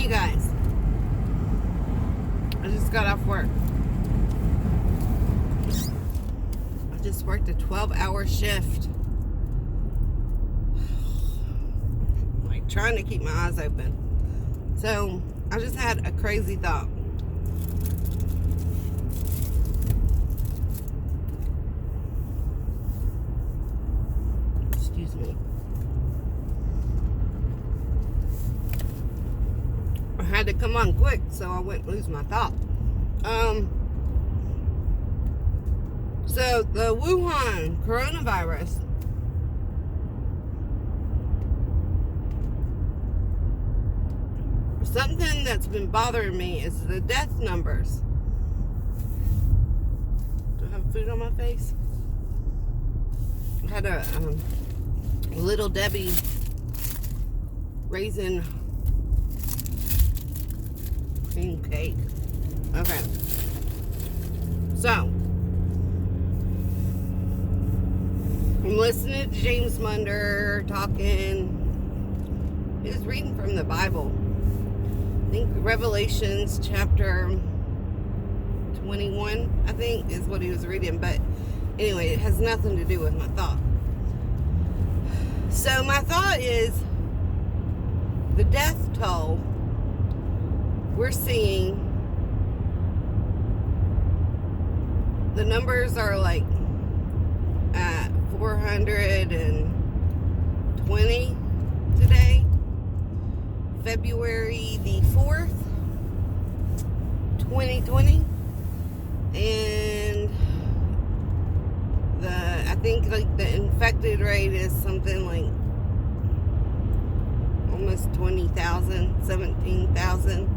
you guys. I just got off work. I just worked a 12-hour shift. Like trying to keep my eyes open. So I just had a crazy thought. Excuse me. I had to come on quick so I wouldn't lose my thought. So the Wuhan coronavirus, something that's been bothering me is the death numbers. Do I have food on my face? I had a Little Debbie raisin cream cake. Okay. So, I'm listening to James Munder talking. He was reading from the Bible. I think Revelations chapter 21, I think, is what he was reading. But anyway, it has nothing to do with my thought. So my thought is the death toll we're seeing. The numbers are like 420 today, February the 4th, 2020, and I think like the infected rate is something like almost 20,000, 17,000.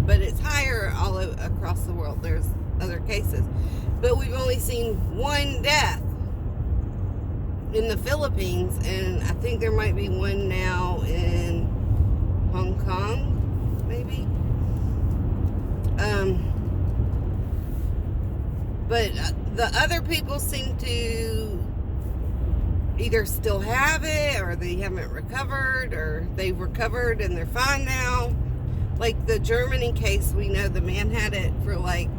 But it's higher all across the world. There's other cases. But we've only seen one death in the Philippines, and I think there might be one now in Hong Kong, maybe. But the other people seem to either still have it, or they haven't recovered, or they've recovered and they're fine now. Like the Germany case, we know the man had it for like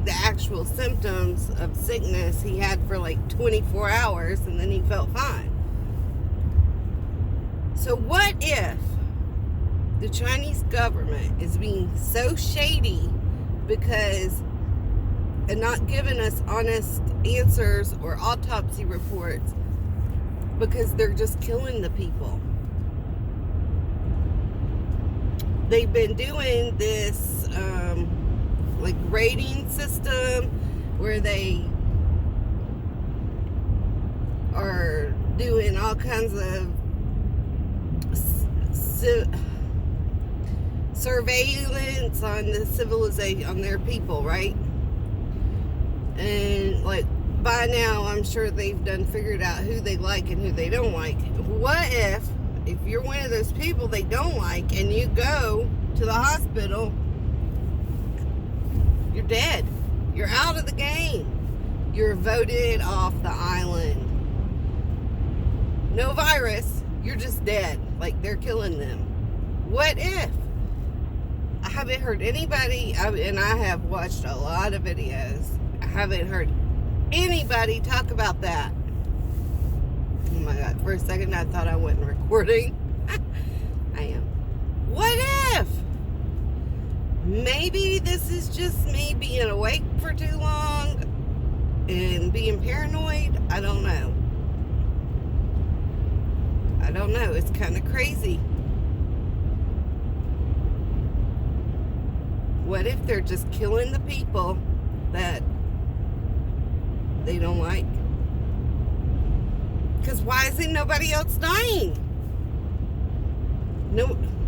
the actual symptoms of sickness he had for like 24 hours, and then he felt fine. So what if the Chinese government is being so shady because and not giving us honest answers or autopsy reports because they're just killing the people? They've been doing this like rating system where they are doing all kinds of surveillance on the civilization, on their people, right? And like by now I'm sure they've figured out who they like and who they don't like. What if you're one of those people they don't like and you go to the hospital, you're dead. You're out of the game. You're voted off the island. No virus. You're just dead. Like they're killing them. What if? I haven't heard anybody, and I have watched a lot of videos. I haven't heard anybody talk about that. Oh my God, for a second I thought I wasn't recording. I am. What if? Maybe this is just me being awake for too long and being paranoid. I don't know. It's kind of crazy. What if they're just killing the people that they don't like? Because why isn't nobody else dying?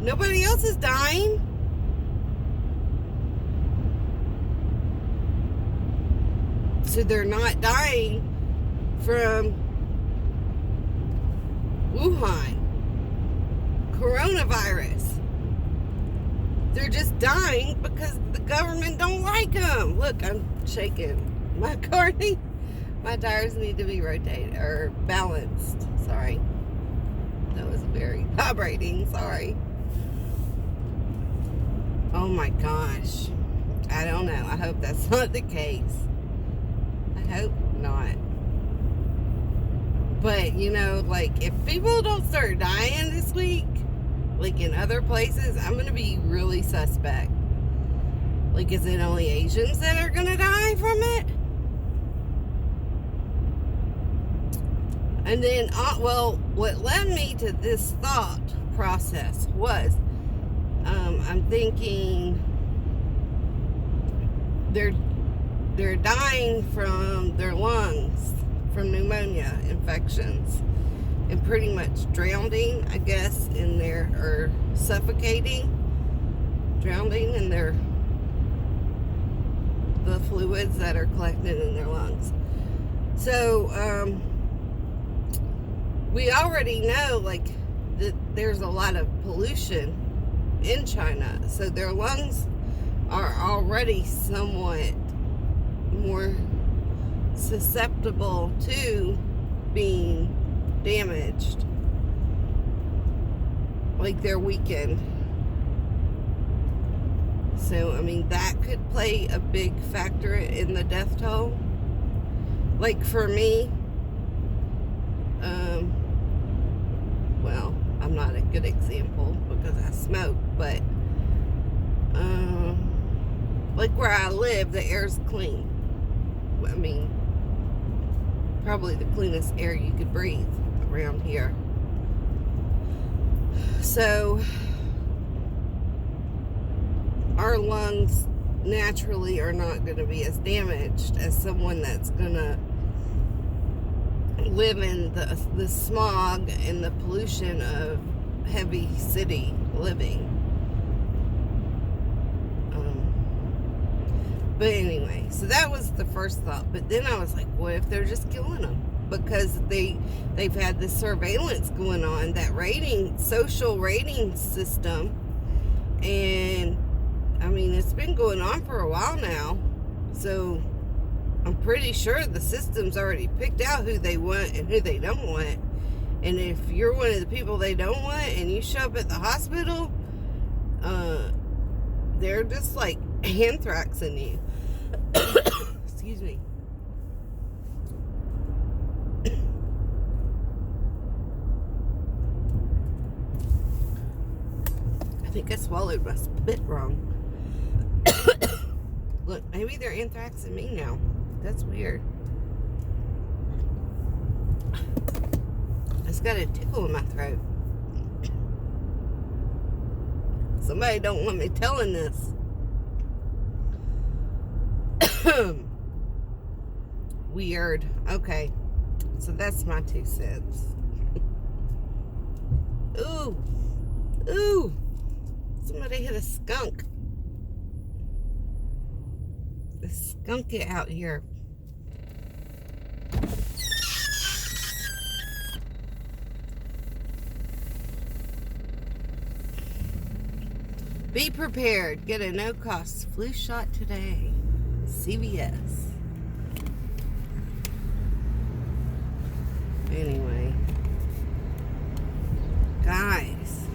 Nobody else is dying. So they're not dying from Wuhan coronavirus. They're just dying because the government don't like them. Look, I'm shaking. My tires need to be rotated or balanced. Sorry. That was very vibrating. Sorry. Oh my gosh. I don't know. I hope that's not the case. I hope not. But, you know, like, if people don't start dying this week, like in other places, I'm going to be really suspect. Like, is it only Asians that are going to die from it? And then, well, what led me to this thought process was, I'm thinking they're dying from their lungs, from pneumonia infections, and pretty much drowning, I guess, in their, or suffocating, drowning in the fluids that are collected in their lungs. So, we already know, like, that there's a lot of pollution in China, so their lungs are already somewhat more susceptible to being damaged. Like, they're weakened. So, I mean, that could play a big factor in the death toll. Like, for me, well, I'm not a good example because I smoke, but like where I live, the air's clean. I mean, probably the cleanest air you could breathe around here. So our lungs naturally are not going to be as damaged as someone that's going to live in the smog and the pollution of heavy city living. But anyway, so that was the first thought. But then I was like, what if they're just killing them? Because they've had this surveillance going on, that social rating system. And I mean, it's been going on for a while now. So I'm pretty sure the system's already picked out who they want and who they don't want. And if you're one of the people they don't want and you show up at the hospital, they're just like anthraxing you. Excuse me. I think I swallowed my spit wrong. Look, maybe they're anthraxing me now. That's weird. I just got a tickle in my throat. Somebody don't want me telling this. Weird. Okay. So that's my 2 cents. Ooh. Ooh. Somebody hit a skunk. A skunk out here. Be prepared. Get a no-cost flu shot today. CVS. Anyway. Guys.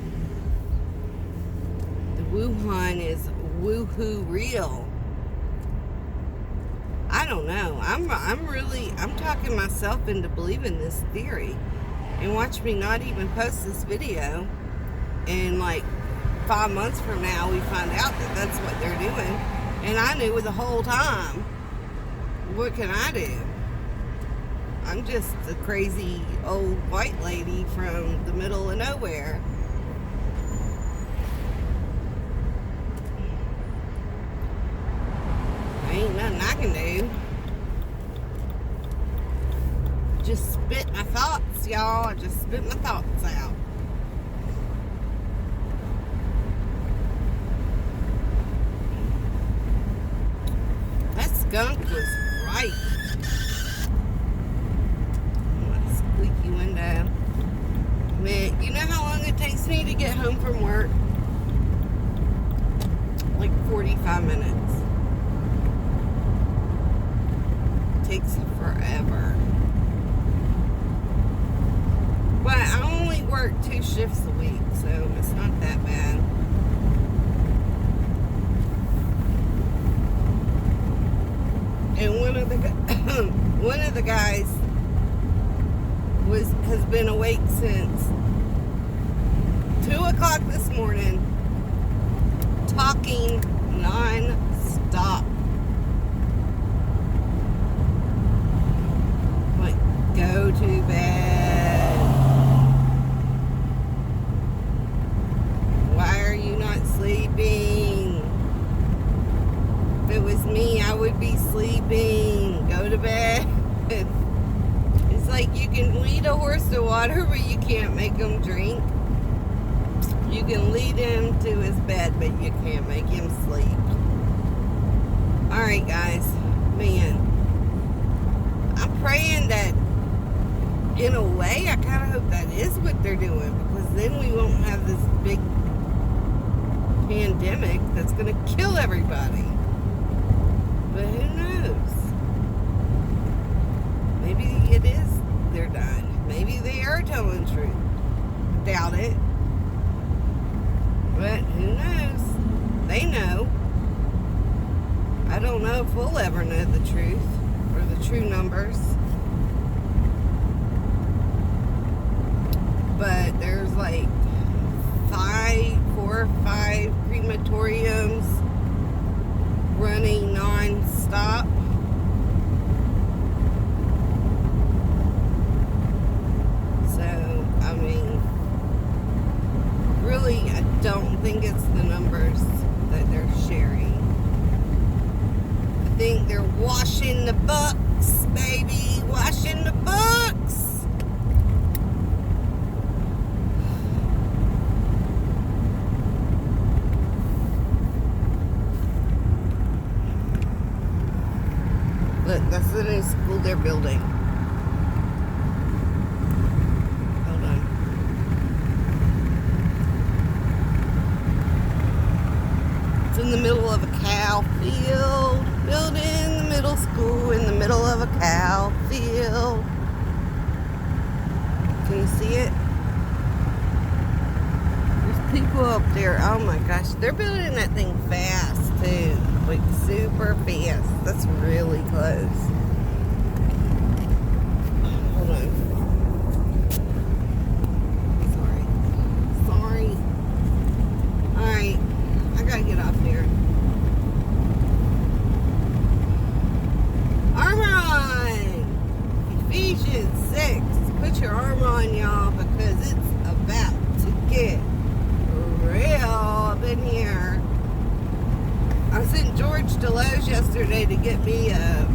The Wuhan is woohoo real. I don't know. I'm talking myself into believing this theory. And watch me not even post this video. And like 5 months from now, we find out that that's what they're doing. And I knew it the whole time. What can I do? I'm just a crazy old white lady from the middle of nowhere. Ain't nothing I can do. Just spit my thoughts, y'all. I just spit my thoughts out. That skunk was right. What squeaky window. Man, you know how long it takes me to get home from work? Like 45 minutes. Takes forever. But I only work work 2 shifts a week, so it's not that bad. And one of the guys has been awake since 2 o'clock this morning, talking non-stop. Like, go to bed. Why are you not sleeping? If it was me, I would be sleeping. Go to bed. It's like you can lead a horse to water, but you can't make him drink. You can lead him to his bed, but you can't make him sleep. Alright, guys. Man. I'm praying that, in a way, I kind of hope that is what they're doing, because then we won't have this big pandemic that's going to kill everybody. But who knows? Maybe it is they're done. Maybe they are telling the truth. Doubt it. But who knows? They know. I don't know if we'll ever know the truth or the true numbers. But there's like 4 or 5 crematoriums running non-stop. So, I mean, really, I don't think it's the numbers that they're sharing. I think they're washing the books, baby. Washing the books. Look, that's the new school they're building. Hold on. It's in the middle of a cow field. Building the middle school in the middle of a cow field. Can you see it? There's people up there. Oh my gosh. They're building that thing fast too. Like super fast. That's really close. Hold on. Sorry. Alright. I gotta get off here. Armor on! Ephesians 6. Put your armor on, y'all, because it's about to get real up in here. I sent George Deloge yesterday to get me a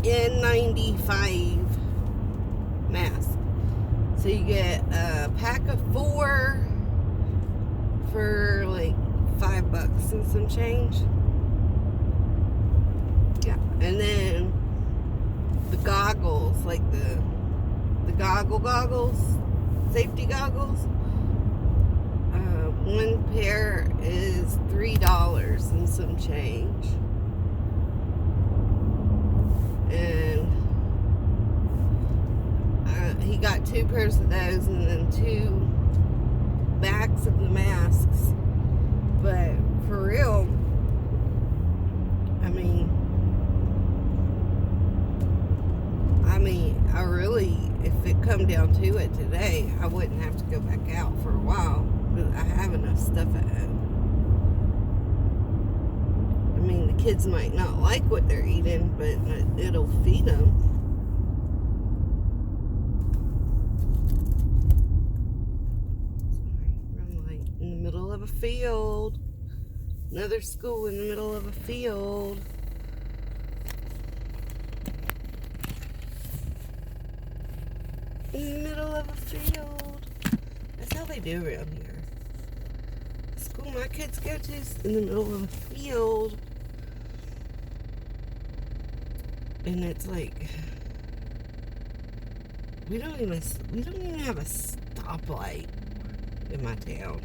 N95 mask. So you get a pack of 4 for like $5 and some change. Yeah, and then the goggles, like the goggles, safety goggles. One pair is $3 and some change. And he got 2 pairs of those and then 2 bags of the masks. But for real, I mean, I really, if it come down to it today, I wouldn't have to go back out for a while. But I have enough stuff at home. I mean, the kids might not like what they're eating, but it'll feed them. Sorry, I'm like in the middle of a field. Another school in the middle of a field. In the middle of a field. That's how they do around here. The school my kids go to is in the middle of a field. And it's like, we don't even have a stoplight in my town.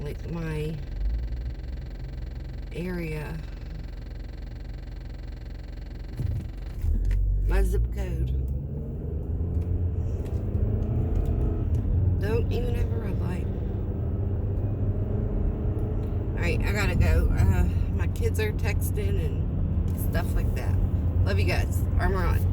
Like my area, my zip code. don't even have a red light. Alright, I gotta go. My kids are texting and stuff like that. Love you guys. Armor on.